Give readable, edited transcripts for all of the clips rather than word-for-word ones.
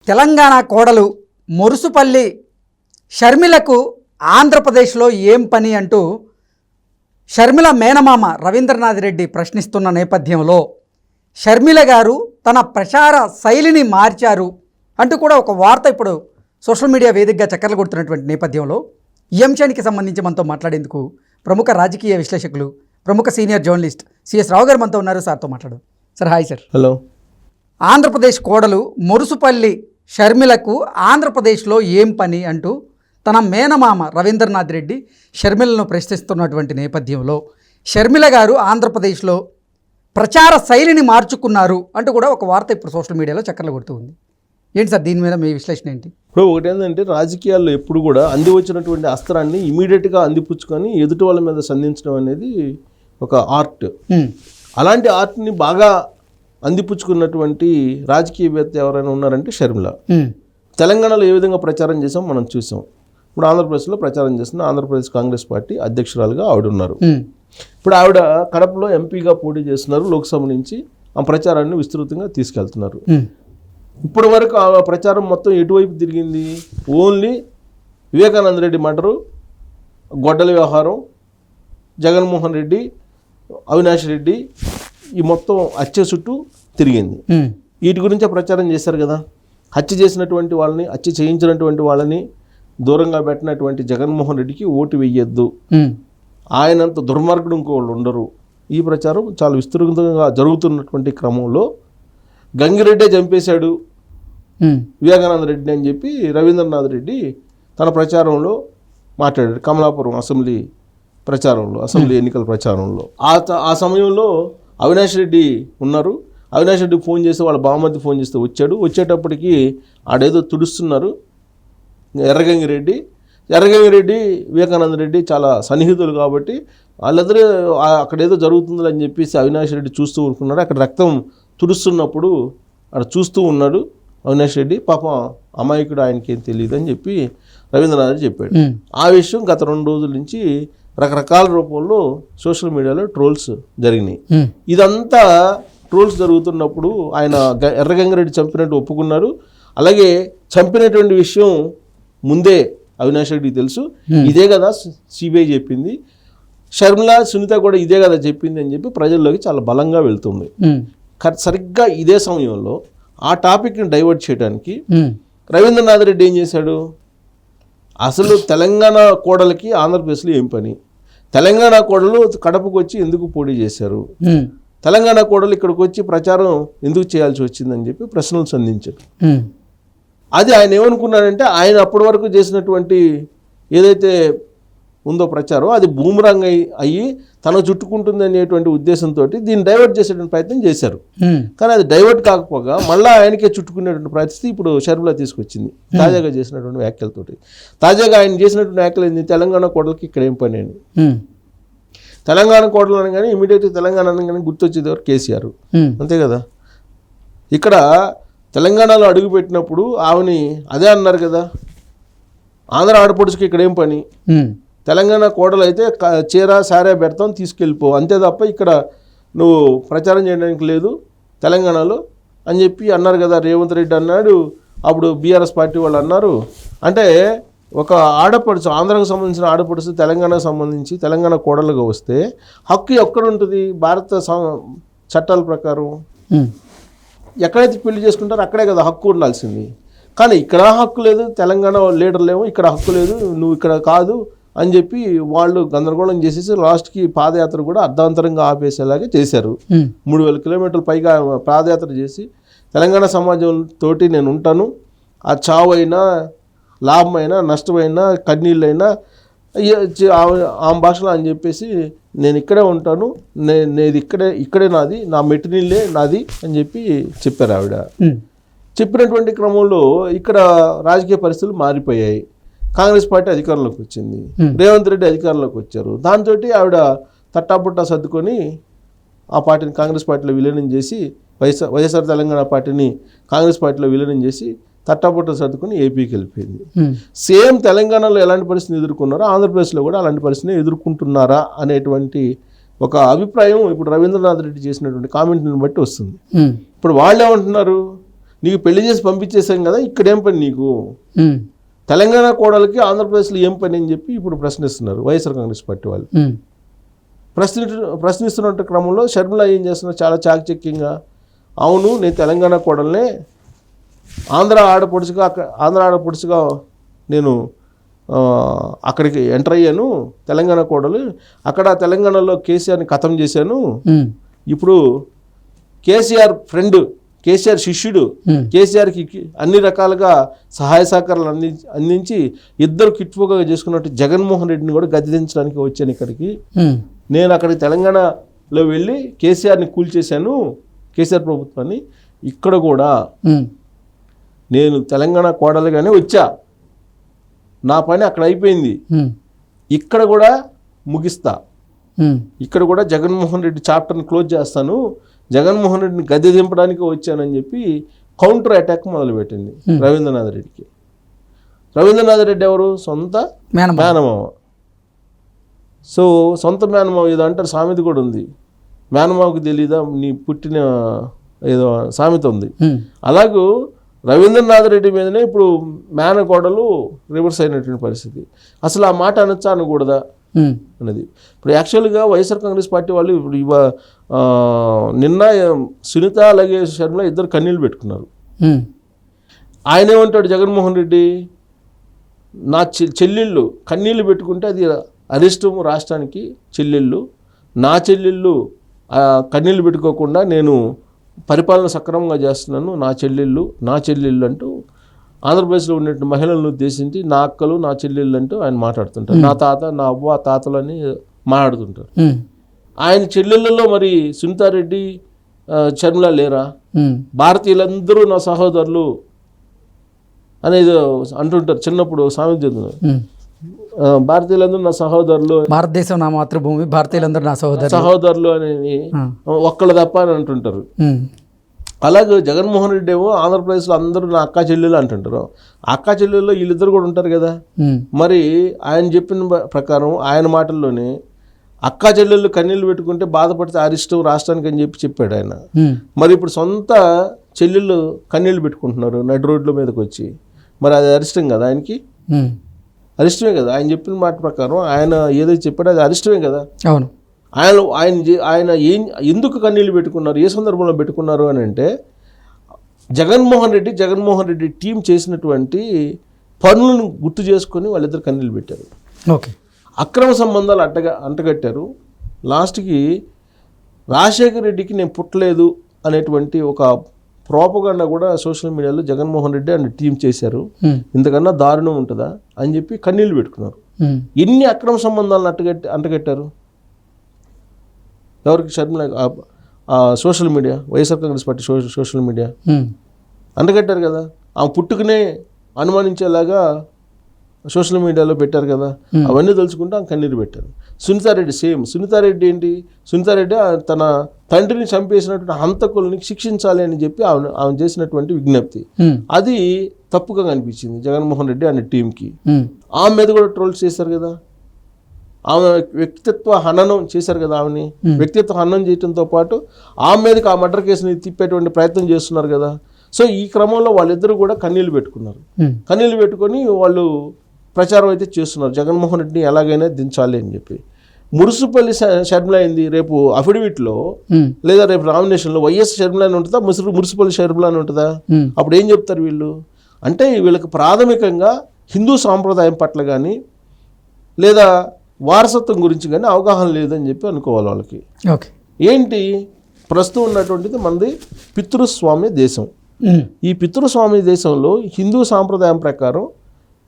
తెలంగాణ కోడలు మురుసుపల్లి షర్మిలకు ఆంధ్రప్రదేశ్లో ఏం పని అంటూ షర్మిల మేనమామ రవీంద్రనాథ్ రెడ్డి ప్రశ్నిస్తున్న నేపథ్యంలో షర్మిల గారు తన ప్రచార శైలిని మార్చారు అంటూ కూడా ఒక వార్త ఇప్పుడు సోషల్ మీడియా వేదికగా చక్కర్లు కొడుతున్నటువంటి నేపథ్యంలో ఈ అంశానికి సంబంధించి మనతో మాట్లాడేందుకు ప్రముఖ రాజకీయ విశ్లేషకులు ప్రముఖ సీనియర్ జర్నలిస్ట్ సిఎస్ రావు గారు మనతో ఉన్నారు. సార్తో మాట్లాడదాం. Sir hi sir. Hello. Andhra Pradesh కోడలు మురుసుపల్లి షర్మిలకు ఆంధ్రప్రదేశ్లో ఏం పని అంటూ తన మేనమామ రవీంద్రనాథ్ రెడ్డి షర్మిలను ప్రశ్నిస్తున్నటువంటి నేపథ్యంలో షర్మిల గారు ఆంధ్రప్రదేశ్లో ప్రచార శైలిని మార్చుకున్నారు అంటూ కూడా ఒక వార్త ఇప్పుడు సోషల్ మీడియాలో చక్కర్లు కొడుతూ ఉంది. ఏంటి సార్ దీని మీద మీ విశ్లేషణ ఏంటి? ఇప్పుడు ఒకటి ఏంటంటే రాజకీయాల్లో ఎప్పుడు కూడా అంది వచ్చినటువంటి అస్త్రాన్ని ఇమీడియట్గా అందిపుచ్చుకొని ఎదుటి వాళ్ళ మీద సంధించడం అనేది ఒక ఆర్ట్. అలాంటి ఆర్ట్ని బాగా అందిపుచ్చుకున్నటువంటి రాజకీయవేత్త ఎవరైనా ఉన్నారంటే షర్మిల. తెలంగాణలో ఏ విధంగా ప్రచారం చేసాం మనం చూసాం. ఇప్పుడు ఆంధ్రప్రదేశ్లో ప్రచారం చేస్తున్న ఆంధ్రప్రదేశ్ కాంగ్రెస్ పార్టీ అధ్యక్షురాలుగా ఆవిడ ఉన్నారు. ఇప్పుడు ఆవిడ కడపలో ఎంపీగా పోటీ చేస్తున్నారు. లోక్సభ నుంచి ఆ ప్రచారాన్ని విస్తృతంగా తీసుకెళ్తున్నారు. ఇప్పటి వరకు ఆ ప్రచారం మొత్తం ఎటువైపు తిరిగింది? ఓన్లీ వివేకానంద రెడ్డి మర్డరు, గొడ్డల వ్యవహారం, జగన్మోహన్ రెడ్డి, అవినాష్ రెడ్డి, ఈ మొత్తం హత్య చుట్టూ తిరిగింది. వీటి గురించే ప్రచారం చేశారు కదా. హత్య చేసినటువంటి వాళ్ళని, హత్య చేయించినటువంటి వాళ్ళని దూరంగా పెట్టినటువంటి జగన్మోహన్ రెడ్డికి ఓటు వెయ్యొద్దు, ఆయనంత దుర్మార్గుడు ఇంకోళ్ళు ఉండరు. ఈ ప్రచారం చాలా విస్తృతంగా జరుగుతున్నటువంటి క్రమంలో గంగిరెడ్డే చంపేశాడు వివేకానంద రెడ్డి అని చెప్పి రవీంద్రనాథ్ రెడ్డి తన ప్రచారంలో మాట్లాడాడు. కమలాపురం అసెంబ్లీ ప్రచారంలో, అసెంబ్లీ ఎన్నికల ప్రచారంలో. ఆ సమయంలో అవినాష్ రెడ్డి ఉన్నారు. అవినాష్ రెడ్డి ఫోన్ చేసి వాళ్ళ బామ్మర్ది ఫోన్ చేస్తే వచ్చాడు. వచ్చేటప్పటికి ఆడేదో తుడుస్తున్నారు ఎర్రగంగిరెడ్డి. ఎర్రగంగిరెడ్డి వివేకానంద రెడ్డి చాలా సన్నిహితులు కాబట్టి వాళ్ళిద్దరూ అక్కడేదో జరుగుతుంది అని చెప్పేసి అవినాష్ రెడ్డి చూస్తూ ఉంటున్నాడు. అక్కడ రక్తం తుడుస్తున్నప్పుడు అక్కడ చూస్తూ ఉన్నాడు అవినాష్ రెడ్డి. పాపం అమాయకుడు, ఆయనకి ఏం తెలియదు అని చెప్పి రవీంద్రనాథ్ రెడ్డి చెప్పాడు. ఆ విషయం గత 2 రోజుల నుంచి రకరకాల రూపంలో సోషల్ మీడియాలో ట్రోల్స్ జరిగినాయి. ఇదంతా ట్రోల్స్ జరుగుతున్నప్పుడు ఆయన ఎర్రగంగిరెడ్డి చంపినట్టు ఒప్పుకున్నారు. అలాగే చంపినటువంటి విషయం ముందే అవినాష్ రెడ్డికి తెలుసు. ఇదే కదా సిబిఐ చెప్పింది, షర్మిల సునీత కూడా ఇదే కదా చెప్పింది అని చెప్పి ప్రజల్లోకి చాలా బలంగా వెళ్తుంది. సరిగ్గా ఇదే సమయంలో ఆ టాపిక్ని డైవర్ట్ చేయడానికి రవీంద్రనాథ్ రెడ్డి ఏం చేశాడు? అసలు తెలంగాణ కోడలకి ఆంధ్రప్రదేశ్లో ఏం పని? తెలంగాణ కోడలు కడపకు వచ్చి ఎందుకు పోటీ చేశారు? తెలంగాణ కోడలు ఇక్కడికి వచ్చి ప్రచారం ఎందుకు చేయాల్సి వచ్చిందని చెప్పి ప్రశ్నలు సంధించారు. అది ఆయన ఏమనుకున్నాడంటే, ఆయన అప్పటి వరకు చేసినటువంటి ఏదైతే ఉందో ప్రచారం అది బూమరాంగ్ అయ్యి తనకు చుట్టుకుంటుంది అనేటువంటి ఉద్దేశంతో దీన్ని డైవర్ట్ చేసేటువంటి ప్రయత్నం చేశారు. కానీ అది డైవర్ట్ కాకపోగా మళ్ళీ ఆయనకే చుట్టుకునేటువంటి పరిస్థితి ఇప్పుడు షర్మిల తీసుకొచ్చింది తాజాగా చేసినటువంటి వ్యాఖ్యలతోటి. తాజాగా ఆయన చేసినటువంటి వ్యాఖ్యలు ఏంది? తెలంగాణ కోడలకి ఇక్కడ ఏం పని అని. తెలంగాణ కోడలు అనగానే ఇమీడియట్గా తెలంగాణ అనగానే గుర్తొచ్చేది ఎవరు? కేసీఆర్. అంతే కదా. ఇక్కడ తెలంగాణలో అడుగుపెట్టినప్పుడు ఆమెని అదే అన్నారు కదా, ఆంధ్ర ఆడపడుచుకి ఇక్కడ ఏం పని? తెలంగాణ కోడలు అయితే చీర సారే పెడతాం, తీసుకెళ్ళిపో, అంతే తప్ప ఇక్కడ నువ్వు ప్రచారం చేయడానికి లేదు తెలంగాణలో అని చెప్పి అన్నారు కదా. రేవంత్ రెడ్డి అన్నాడు, అప్పుడు బీఆర్ఎస్ పార్టీ వాళ్ళు అన్నారు. అంటే ఒక ఆడపడుచు, ఆంధ్రాకు సంబంధించిన ఆడపడుచు తెలంగాణకు సంబంధించి తెలంగాణ కోడలుగా వస్తే హక్కు ఎక్కడ ఉంటుంది? భారత చట్టాల ప్రకారం ఎక్కడైతే పెళ్లి చేసుకుంటారో అక్కడే కదా హక్కు ఉండాల్సింది. కానీ ఇక్కడ హక్కు లేదు, తెలంగాణ లీడర్లేమో ఇక్కడ హక్కు లేదు, నువ్వు ఇక్కడ కాదు అని చెప్పి వాళ్ళు గందరగోళం చేసేసి లాస్ట్కి పాదయాత్ర కూడా అర్ధాంతరంగా ఆపేసేలాగే చేశారు. 3000 కిలోమీటర్ల పైగా పాదయాత్ర చేసి తెలంగాణ సమాజంతో నేను ఉంటాను, ఆ చావైనా లాభమైనా నష్టమైనా కన్నీళ్ళైనా ఆమె భాషలో అని చెప్పేసి నేను ఇక్కడే ఉంటాను, నేను ఇక్కడే నాది, నా మెటీరియలే నాది అని చెప్పి చెప్పారు ఆవిడ. చెప్పినటువంటి క్రమంలో ఇక్కడ రాజకీయ పరిస్థితులు మారిపోయాయి. కాంగ్రెస్ పార్టీ అధికారంలోకి వచ్చింది, రేవంత్ రెడ్డి అధికారంలోకి వచ్చారు. దాంతో ఆవిడ తట్టాపుట్టా సర్దుకొని ఆ పార్టీని కాంగ్రెస్ పార్టీలో విలీనం చేసి వైఎస్ఆర్ తెలంగాణ పార్టీని కాంగ్రెస్ పార్టీలో విలీనం చేసి తట్టాపుట్టా సర్దుకొని ఏపీకి వెళ్ళిపోయింది. సేమ్ తెలంగాణలో ఎలాంటి పరిస్థితిని ఎదుర్కొన్నారో ఆంధ్రప్రదేశ్లో కూడా అలాంటి పరిస్థితిని ఎదుర్కొంటున్నారా అనేటువంటి ఒక అభిప్రాయం ఇప్పుడు రవీంద్రనాథ్ రెడ్డి చేసినటువంటి కామెంట్ని బట్టి వస్తుంది. ఇప్పుడు వాళ్ళు ఏమంటున్నారు? నీకు పెళ్లి చేసి పంపించేసాం కదా, ఇక్కడేం పని నీకు? ఉమ్, తెలంగాణ కోడలకి ఆంధ్రప్రదేశ్లో ఏం పని అని చెప్పి ఇప్పుడు ప్రశ్నిస్తున్నారు వైఎస్ఆర్ కాంగ్రెస్ పార్టీ వాళ్ళు. ఉమ్, ప్రశ్నిస్తున్న క్రమంలో షర్మిల ఏం చేస్తున్నారు, చాలా చాకచక్యంగా, అవును నేను తెలంగాణ కోడల్నే, ఆంధ్ర ఆడపడుచుగా నేను అక్కడికి ఎంటర్ అయ్యాను, తెలంగాణ కోడలు, అక్కడ తెలంగాణలో కేసీఆర్ని ఖతం చేశాను, ఉమ్, ఇప్పుడు కేసీఆర్ ఫ్రెండ్, కేసీఆర్ శిష్యుడు, కేసీఆర్కి అన్ని రకాలుగా సహాయ సహకారాలు అందించి ఇద్దరు కిట్పుగా చేసుకున్నట్టు జగన్మోహన్ రెడ్డిని కూడా గద్దెదించడానికి వచ్చాను ఇక్కడికి. నేను అక్కడికి తెలంగాణలో వెళ్ళి కేసీఆర్ని కూల్చేశాను, కేసీఆర్ ప్రభుత్వాన్ని. ఇక్కడ కూడా నేను తెలంగాణ కోడలుగానే వచ్చా, నా పని అక్కడ అయిపోయింది, ఇక్కడ కూడా ముగిస్తా, ఇక్కడ కూడా జగన్మోహన్ రెడ్డి చాప్టర్ని క్లోజ్ చేస్తాను, జగన్మోహన్ రెడ్డిని గద్దె దింపడానికి వచ్చానని చెప్పి కౌంటర్ అటాక్ మొదలుపెట్టింది రవీంద్రనాథ్ రెడ్డికి. రవీంద్రనాథ్ రెడ్డి ఎవరు? సొంత మేనమామ. సో సొంత మేనమామ ఏదో అంటారు, సామెత కూడా ఉంది, మేనమామకు తెలీదా నీ పుట్టిన ఏదో సామెత ఉంది. అలాగూ రవీంద్రనాథ్ రెడ్డి మీదనే ఇప్పుడు మేనకోడలు రివర్స్ అయినటువంటి పరిస్థితి. అసలు ఆ మాట అనొచ్చా అనకూడదా అన్నది. ఇప్పుడు యాక్చువల్గా వైఎస్ఆర్ కాంగ్రెస్ పార్టీ వాళ్ళు ఇప్పుడు నిన్న సునీత అలాగే షర్మిల ఇద్దరు కన్నీళ్ళు పెట్టుకున్నారు. ఆయన ఏమంటాడు జగన్మోహన్ రెడ్డి, నా చెల్లెళ్ళు కన్నీళ్ళు పెట్టుకుంటే అది అరిష్టము రాష్ట్రానికి, చెల్లెళ్ళు నా చెల్లెళ్ళు కన్నీళ్ళు పెట్టుకోకుండా నేను పరిపాలన సక్రమంగా చేస్తున్నాను, నా చెల్లెళ్ళు అంటూ ఆంధ్రప్రదేశ్లో ఉన్నటువంటి మహిళలను ఉద్దేశించి నా అక్కలు నా చెల్లెళ్ళు అంటూ ఆయన మాట్లాడుతుంటారు. నా తాత నా అవ్వ తాతలు అని మాట్లాడుతుంటారు. ఆయన చెల్లెళ్ళలో మరి సునీతారెడ్డి షర్మిల లేరా? భారతీయులందరూ నా సహోదరులు అనేది అంటుంటారు. చిన్నప్పుడు సామెత చదువుతున్నారు, భారతీయులందరూ నా సహోదరులు, భారతదేశం నా మాతృభూమి, భారతీయులందరూ నా సహోదరులు అనేది ఒక్కళ్ళు తప్ప అని అంటుంటారు. అలాగే జగన్మోహన్ రెడ్డి ఏమో ఆంధ్రప్రదేశ్లో అందరూ నా అక్కా చెల్లెలు అంటుంటారు. అక్కా చెల్లెల్లో వీళ్ళిద్దరు కూడా ఉంటారు కదా. మరి ఆయన చెప్పిన ప్రకారం ఆయన మాటల్లోనే అక్కా చెల్లెళ్ళు కన్నీళ్ళు పెట్టుకుంటే బాధపడితే అరిష్టం రాష్ట్రానికి అని చెప్పాడు ఆయన. మరి ఇప్పుడు సొంత చెల్లెళ్ళు కన్నీళ్ళు పెట్టుకుంటున్నారు నడి రోడ్ల మీదకి వచ్చి, మరి అది అరిష్టం కదా ఆయనకి? అరిష్టమే కదా. ఆయన చెప్పిన మాట ప్రకారం ఆయన ఏదైతే చెప్పాడో అది అరిష్టమే కదా. అవును. ఆయన ఎందుకు కన్నీళ్ళు పెట్టుకున్నారు, ఏ సందర్భంలో పెట్టుకున్నారు అని అంటే, జగన్మోహన్ రెడ్డి టీం చేసినటువంటి పనులను గుర్తు చేసుకొని వాళ్ళిద్దరు కన్నీళ్ళు పెట్టారు. ఓకే. అక్రమ సంబంధాలు అంటగట్టారు. లాస్ట్కి రాజశేఖర్ రెడ్డికి నేను పుట్టలేదు అనేటువంటి ఒక ప్రోపగండా కూడా సోషల్ మీడియాలో జగన్మోహన్ రెడ్డి అండ్ టీం చేశారు. ఇంతకన్నా దారుణం ఉంటుందా అని చెప్పి కన్నీళ్ళు పెట్టుకున్నారు. ఎన్ని అక్రమ సంబంధాలను అంటగట్టారు ఎవరికి? Sharmila social media, YSR Congress party social media అంటగట్టారు కదా. ఆమె పుట్టుకునే అనుమానించేలాగా సోషల్ మీడియాలో పెట్టారు కదా. అవన్నీ తలుచుకుంటే ఆమె కన్నీరు పెట్టారు. సునీతారెడ్డి సేమ్. సునీతారెడ్డి ఏంటి? సునీతారెడ్డి తన తండ్రిని చంపేసినటువంటి హంతకుల్ని శిక్షించాలి అని చెప్పి ఆమె చేసినటువంటి విజ్ఞప్తి అది తప్పుగా కనిపించింది జగన్మోహన్ రెడ్డి అనే టీంకి. ఆమె మీద కూడా ట్రోల్స్ చేశారు కదా. ఆమె వ్యక్తిత్వ హననం చేశారు కదా. ఆమెని వ్యక్తిత్వ హననం చేయడంతో పాటు ఆమె మీదకి ఆ మర్డర్ కేసుని తిప్పేటువంటి ప్రయత్నం చేస్తున్నారు కదా. సో ఈ క్రమంలో వాళ్ళిద్దరూ కూడా కన్నీళ్ళు పెట్టుకున్నారు. కన్నీళ్ళు పెట్టుకొని వాళ్ళు ప్రచారం అయితే చేస్తున్నారు, జగన్మోహన్ రెడ్డిని ఎలాగైనా దించాలి అని చెప్పి. మురుసుపల్లి షర్మిల అయింది రేపు అఫిడవిట్లో లేదా రేపు నామినేషన్లో వైఎస్ షర్మిల అని ఉంటుందా, మురుసుపల్లి షర్మిల అని ఉంటుందా? అప్పుడు ఏం చెప్తారు వీళ్ళు అంటే, వీళ్ళకి ప్రాథమికంగా హిందూ సాంప్రదాయం పట్ల కానీ లేదా వారసత్వం గురించి కానీ అవగాహన లేదని చెప్పి అనుకోవాలి వాళ్ళకి. ఏంటి ప్రస్తుతం ఉన్నటువంటిది మనది పితృస్వామ్య దేశం. ఈ పితృస్వామ్య దేశంలో హిందూ సాంప్రదాయం ప్రకారం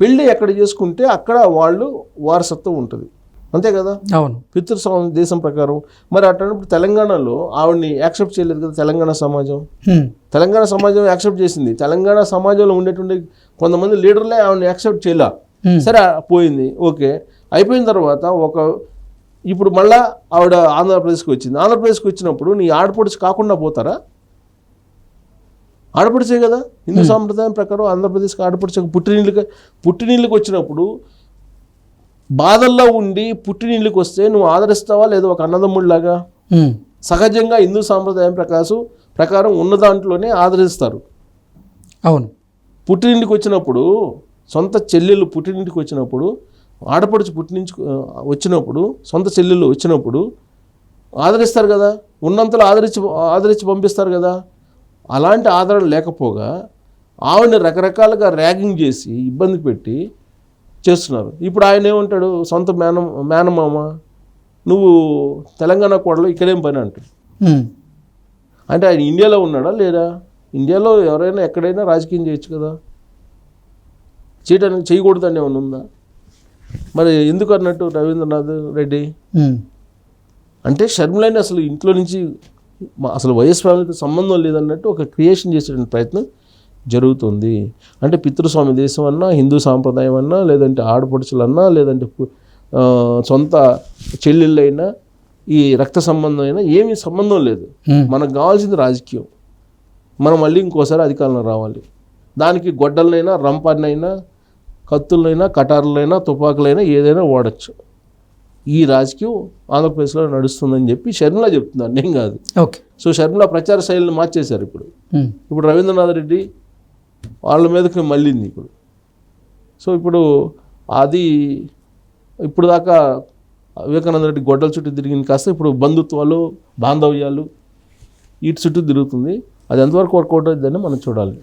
పెళ్ళి ఎక్కడ చేసుకుంటే అక్కడ వాళ్ళు వారసత్వం ఉంటుంది, అంతే కదా. అవును. పితృస్వామ్య దేశం ప్రకారం. మరి అట్లాంటప్పుడు తెలంగాణలో ఆవిడని యాక్సెప్ట్ చేయలేదు కదా తెలంగాణ సమాజం. తెలంగాణ సమాజం యాక్సెప్ట్ చేసింది. తెలంగాణ సమాజంలో ఉండేటువంటి కొంతమంది లీడర్లే ఆవిడని యాక్సెప్ట్ చేయలే. సరే పోయింది, ఓకే అయిపోయిన తర్వాత ఇప్పుడు మళ్ళా ఆవిడ ఆంధ్రప్రదేశ్కి వచ్చింది. ఆంధ్రప్రదేశ్కి వచ్చినప్పుడు నీ ఆడపడుచు కాకుండా పోతారా? ఆడపడిచే కదా హిందూ సాంప్రదాయం ప్రకారం. ఆంధ్రప్రదేశ్కి ఆడపడిచే పుట్టినీళ్ళకి వచ్చినప్పుడు బాధల్లో ఉండి పుట్టినీళ్ళకి వస్తే నువ్వు ఆదరిస్తావా లేదా ఒక అన్నదమ్ముడిలాగా? సహజంగా హిందూ సాంప్రదాయం ప్రకారం ఉన్న దాంట్లోనే ఆదరిస్తారు. అవును. పుట్టినింటికి వచ్చినప్పుడు సొంత చెల్లెళ్ళు పుట్టినింటికి వచ్చినప్పుడు, ఆడపడుచు వచ్చినప్పుడు, సొంత చెల్లెళ్ళు వచ్చినప్పుడు ఆదరిస్తారు కదా, ఉన్నంతలో ఆదరించి పంపిస్తారు కదా. అలాంటి ఆదరణ లేకపోగా ఆవిడని రకరకాలుగా ర్యాగింగ్ చేసి ఇబ్బంది పెట్టి చేస్తున్నారు. ఇప్పుడు ఆయన ఏమంటాడు, సొంత మేనమామ నువ్వు తెలంగాణ కోడలు ఇక్కడేం పని అంటాడు. అంటే ఆయన ఇండియాలో ఉన్నాడా లేదా? ఇండియాలో ఎవరైనా ఎక్కడైనా రాజకీయం చేయొచ్చు కదా, చేయకూడదని ఏమైనా ఉందా? మరి ఎందుకు అన్నట్టు రవీంద్రనాథ్ రెడ్డి అంటే షర్మిలని అసలు ఇంట్లో నుంచి అసలు వైఎస్ ఫ్యామిలీతో సంబంధం లేదన్నట్టు ఒక క్రియేషన్ చేసే ప్రయత్నం జరుగుతుంది. అంటే పితృస్వామి దేశం అన్నా, హిందూ సాంప్రదాయం అన్నా, లేదంటే ఆడపడుచులన్నా, లేదంటే సొంత చెల్లెళ్ళైనా, ఈ రక్త సంబంధం అయినా ఏమీ సంబంధం లేదు. మనకు కావాల్సింది రాజకీయం. మనం మళ్ళీ ఇంకోసారి అధికారంలో రావాలి. దానికి గొడ్డలనైనా, రంపాన్నైనా, కత్తులైనా, కటార్లైనా, తుపాకులైనా ఏదైనా వాడచ్చు. ఈ రాజకీయం ఆంధ్రప్రదేశ్లో నడుస్తుందని చెప్పి షర్మిల చెప్తున్నారు, నేను కాదు. ఓకే. సో షర్మిల ప్రచార శైలిని మార్చేశారు. ఇప్పుడు రవీంద్రనాథ్ రెడ్డి వాళ్ళ మీదకి మళ్ళీంది ఇప్పుడు. సో అది ఇప్పుడు దాకా వివేకానంద రెడ్డి గొడ్డల చుట్టూ తిరిగింది కాస్త ఇప్పుడు బంధుత్వాలు, బాంధవ్యాలు వీటి చుట్టూ తిరుగుతుంది. అది ఎంతవరకు వర్కౌట్ అవుతుందని మనం చూడాలి.